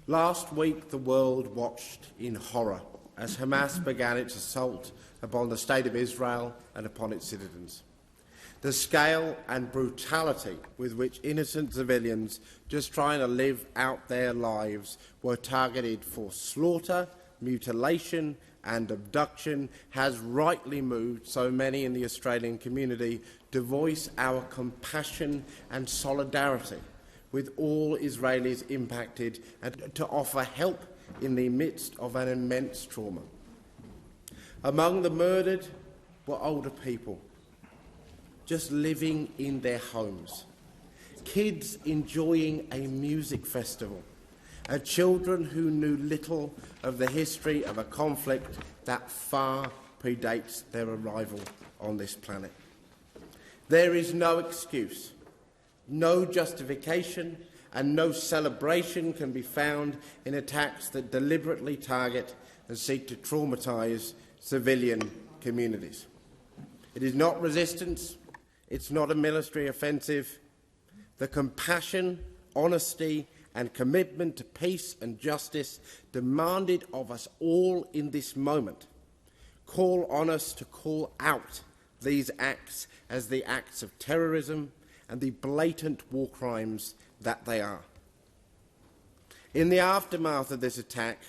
Last week, the world watched in horror as Hamas began its assault upon the State of Israel and upon its citizens. The scale and brutality with which innocent civilians just trying to live out their lives were targeted for slaughter, mutilation and abduction has rightly moved so many in the Australian community to voice our compassion and solidarity with all Israelis impacted and to offer help in the midst of an immense trauma. Among the murdered were older people, just living in their homes, kids enjoying a music festival, and children who knew little of the history of a conflict that far predates their arrival on this planet. There is no excuse, no justification and no celebration can be found in attacks that deliberately target and seek to traumatise civilian communities. It is not resistance. It's not a military offensive. The compassion, honesty and commitment to peace and justice demanded of us all in this moment call on us to call out these acts as the acts of terrorism and the blatant war crimes that they are. In the aftermath of this attack,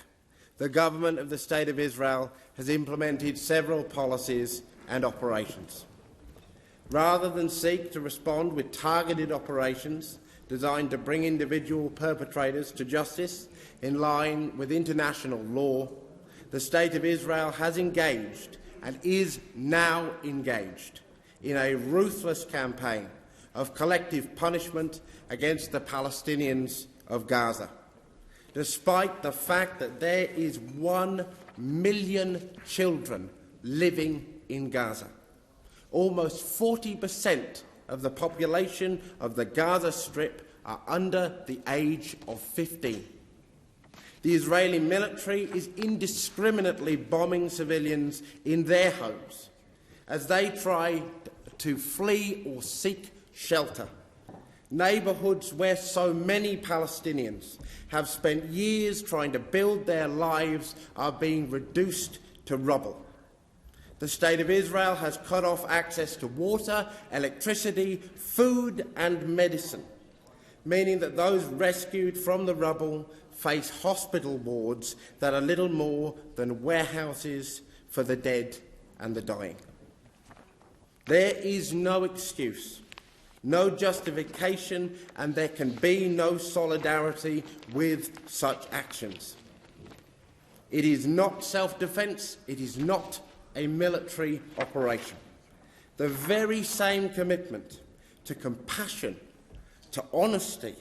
the government of the State of Israel has implemented several policies and operations. Rather than seek to respond with targeted operations designed to bring individual perpetrators to justice in line with international law, the State of Israel has engaged and is now engaged in a ruthless campaign of collective punishment against the Palestinians of Gaza, despite the fact that there is 1 million children living in Gaza. Almost 40% of the population of the Gaza Strip are under the age of 15. The Israeli military is indiscriminately bombing civilians in their homes as they try to flee or seek shelter. Neighbourhoods where so many Palestinians have spent years trying to build their lives are being reduced to rubble. The State of Israel has cut off access to water, electricity, food and medicine, meaning that those rescued from the rubble face hospital wards that are little more than warehouses for the dead and the dying. There is no excuse, no justification, and there can be no solidarity with such actions. It is not self-defence, it is not a military operation. The very same commitment to compassion, to honesty,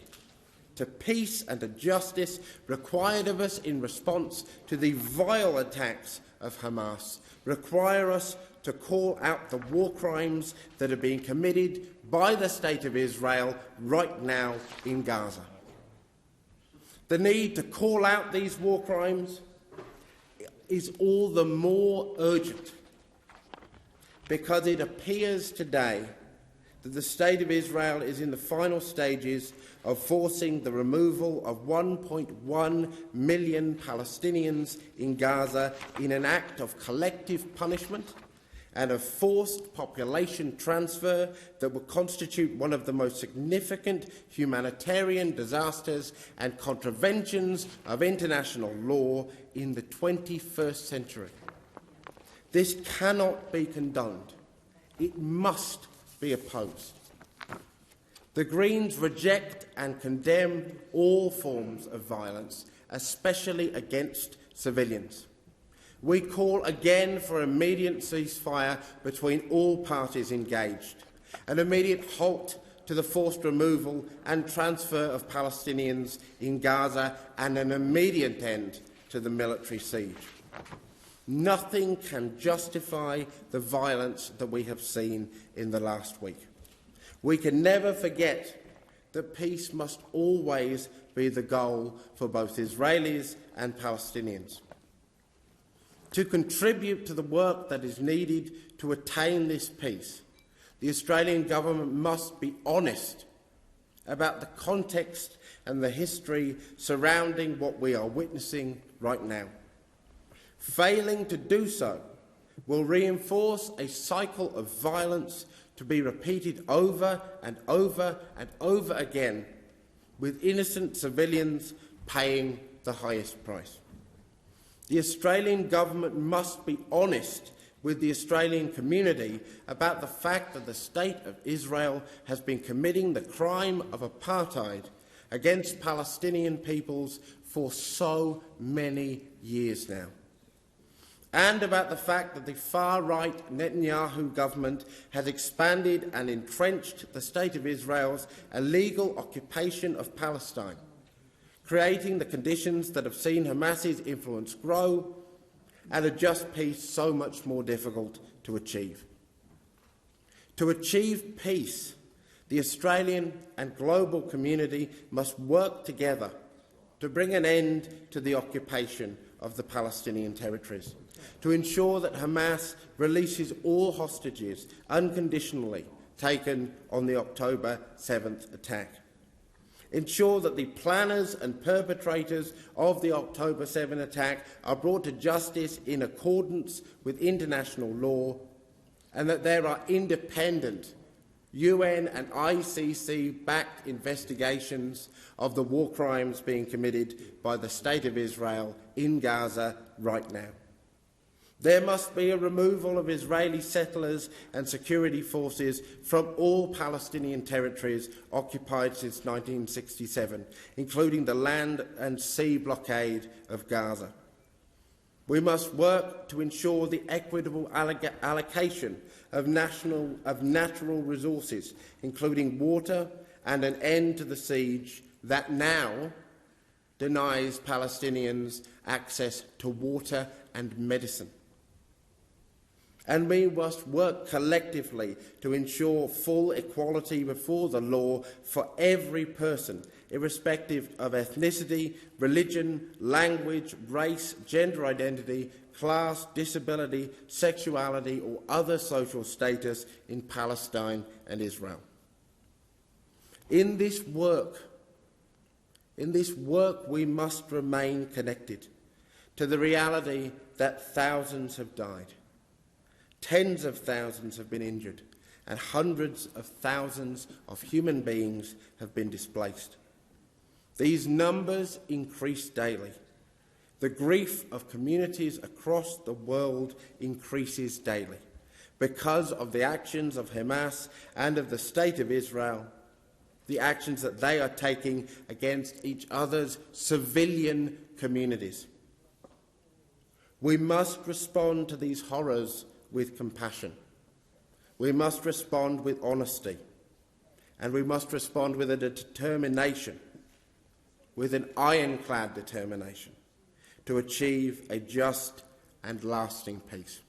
to peace and to justice required of us in response to the vile attacks of Hamas require us to call out the war crimes that are being committed by the State of Israel right now in Gaza. The need to call out these war crimes is all the more urgent because it appears today that the State of Israel is in the final stages of forcing the removal of 1.1 million Palestinians in Gaza in an act of collective punishment and a forced population transfer that will constitute one of the most significant humanitarian disasters and contraventions of international law in the 21st century. This cannot be condoned. It must be opposed. The Greens reject and condemn all forms of violence, especially against civilians. We call again for immediate ceasefire between all parties engaged, an immediate halt to the forced removal and transfer of Palestinians in Gaza, and an immediate end to the military siege. Nothing can justify the violence that we have seen in the last week. We can never forget that peace must always be the goal for both Israelis and Palestinians. To contribute to the work that is needed to attain this peace, the Australian government must be honest about the context and the history surrounding what we are witnessing right now. Failing to do so will reinforce a cycle of violence to be repeated over and over and over again, with innocent civilians paying the highest price. The Australian government must be honest with the Australian community about the fact that the State of Israel has been committing the crime of apartheid against Palestinian peoples for so many years now, and about the fact that the far-right Netanyahu government has expanded and entrenched the State of Israel's illegal occupation of Palestine, creating the conditions that have seen Hamas's influence grow and a just peace so much more difficult to achieve. To achieve peace, the Australian and global community must work together to bring an end to the occupation of the Palestinian territories, to ensure that Hamas releases all hostages unconditionally taken on the October 7th attack, ensure that the planners and perpetrators of the October 7 attack are brought to justice in accordance with international law, and that there are independent UN and ICC-backed investigations of the war crimes being committed by the State of Israel in Gaza right now. There must be a removal of Israeli settlers and security forces from all Palestinian territories occupied since 1967, including the land and sea blockade of Gaza. We must work to ensure the equitable allocation of natural resources, including water, and an end to the siege that now denies Palestinians access to water and medicine. And we must work collectively to ensure full equality before the law for every person, irrespective of ethnicity, religion, language, race, gender identity, class, disability, sexuality or other social status in Palestine and Israel. In this work, we must remain connected to the reality that thousands have died. Tens of thousands have been injured, and hundreds of thousands of human beings have been displaced. These numbers increase daily. The grief of communities across the world increases daily because of the actions of Hamas and of the State of Israel, the actions that they are taking against each other's civilian communities. We must respond to these horrors with compassion. We must respond with honesty, and we must respond with a determination, with an ironclad determination, to achieve a just and lasting peace.